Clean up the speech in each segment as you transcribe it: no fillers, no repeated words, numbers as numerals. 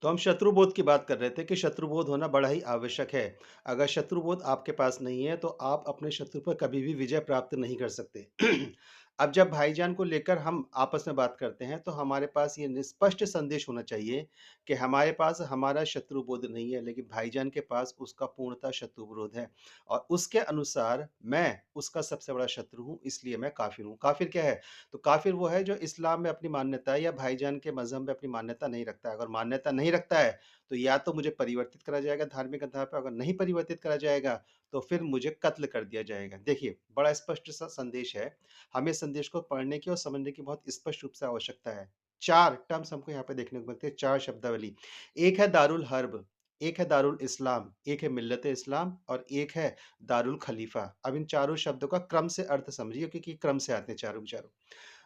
तो हम शत्रुबोध की बात कर रहे थे कि शत्रुबोध होना बड़ा ही आवश्यक है। अगर शत्रुबोध आपके पास नहीं है, तो आप अपने शत्रु पर कभी भी विजय प्राप्त नहीं कर सकते। अब जब भाईजान को लेकर हम आपस में बात करते हैं, तो हमारे पास ये स्पष्ट संदेश होना चाहिए कि हमारे पास हमारा शत्रुबोध नहीं है, लेकिन भाईजान के पास उसका पूर्णतः शत्रुबोध है और उसके अनुसार मैं उसका सबसे बड़ा शत्रु हूँ, इसलिए मैं काफ़िर हूँ। काफ़िर क्या है? तो काफ़िर वो है जो इस्लाम में अपनी मान्यता या भाईजान के मज़हब में अपनी मान्यता नहीं रखता है। अगर मान्यता नहीं रखता है, तो या तो मुझे परिवर्तित करा जाएगा धार्मिक आधार पे, अगर नहीं परिवर्तित करा जाएगा, तो फिर मुझे कत्ल कर दिया जाएगा। देखिए, बड़ा स्पष्ट सा संदेश है। हमें संदेश को पढ़ने की और समझने की बहुत स्पष्ट रूप से आवश्यकता है। 4 टर्म्स हमको यहाँ पे देखने को मिलते हैं, 4 शब्दावली। एक है दारुल हर्ब, एक है दारुल इस्लाम, एक है मिल्लत इस्लाम और एक है दारुल खलीफा। अब इन चारों शब्दों का क्रम से अर्थ समझिए क्योंकि क्रम से आते हैं चारों के चारों।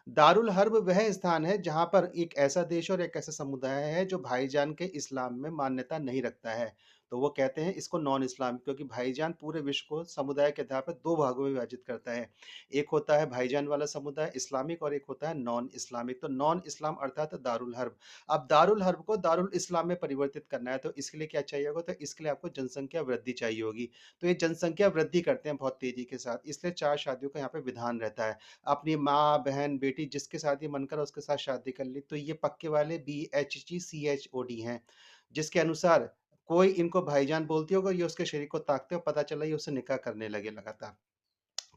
दारुल हर्ब वह स्थान है जहाँ पर एक ऐसा देश और एक ऐसा समुदाय है जो भाईजान के इस्लाम में मान्यता नहीं रखता है। तो वो कहते हैं इसको नॉन इस्लाम, क्योंकि भाईजान पूरे विश्व को समुदाय के आधार पर 2 भागों में विभाजित करता है। एक होता है भाईजान वाला समुदाय इस्लामिक और एक होता है नॉन इस्लामिक। तो नॉन इस्लाम अर्थात दारुल हर्ब। अब दारुल हर्ब को दारुल इस्लाम में परिवर्तित करना है, तो इसके लिए क्या चाहिए होगा? तो इसके लिए आपको जनसंख्या वृद्धि चाहिए होगी। तो ये जनसंख्या वृद्धि करते हैं बहुत तेज़ी के साथ, इसलिए 4 शादियों का यहाँ पे विधान रहता है। अपनी माँ, बहन, बेटी जिसके साथ ये मन करा उसके साथ शादी कर ली, तो ये पक्के वाले BHG CHOD हैं, जिसके अनुसार कोई इनको भाईजान बोलती होगा, ये उसके शरीर को ताकते हो, पता चला ये उससे निकाह करने लगे लगातार।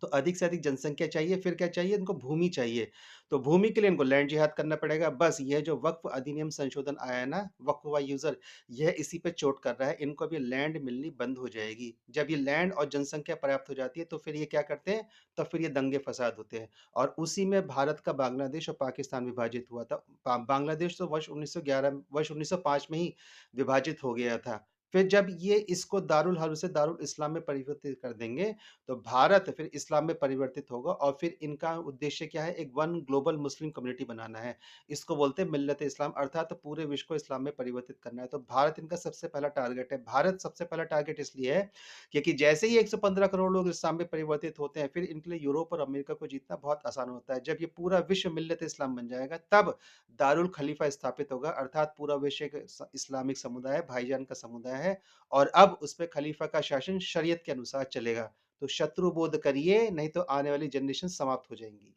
तो अधिक से अधिक जनसंख्या चाहिए, फिर क्या चाहिए? इनको भूमि चाहिए। तो भूमि के लिए इनको लैंड जिहाद करना पड़ेगा। बस ये जो वक्फ अधिनियम संशोधन आया है ना, वक्फ वा यूज़र, यह इसी पे चोट कर रहा है। इनको अब ये लैंड मिलनी बंद हो जाएगी। जब ये लैंड और जनसंख्या पर्याप्त हो जाती है, तो फिर ये क्या करते हैं? तो फिर ये दंगे-फ़साद होते हैं और उसी में भारत का बांग्लादेश और पाकिस्तान विभाजित हुआ था। बांग्लादेश तो वर्ष 1905 में ही विभाजित हो गया था। फिर जब ये इसको दारुल हर्ब से दारुल इस्लाम में परिवर्तित कर देंगे, तो भारत फिर इस्लाम में परिवर्तित होगा और फिर इनका उद्देश्य क्या है? एक वन ग्लोबल मुस्लिम कम्युनिटी बनाना है। इसको बोलते हैं मिल्लत इस्लाम, अर्थात पूरे विश्व को इस्लाम में परिवर्तित करना है। तो भारत इनका सबसे पहला टारगेट है। भारत सबसे पहला टारगेट इसलिए है क्योंकि जैसे ही 115 करोड़ लोग इस्लाम में परिवर्तित होते हैं, फिर इनके लिए यूरोप और अमेरिका को जीतना बहुत आसान होता है। जब ये पूरा विश्व मिल्लत इस्लाम बन जाएगा, तब दारुल खलीफा स्थापित होगा, अर्थात पूरा विश्व एक इस्लामिक समुदाय है, भाईजान का समुदाय है और अब उस पे खलीफा का शासन शरीयत के अनुसार चलेगा। तो शत्रु बोध करिए, नहीं तो आने वाली जनरेशन समाप्त हो जाएँगी।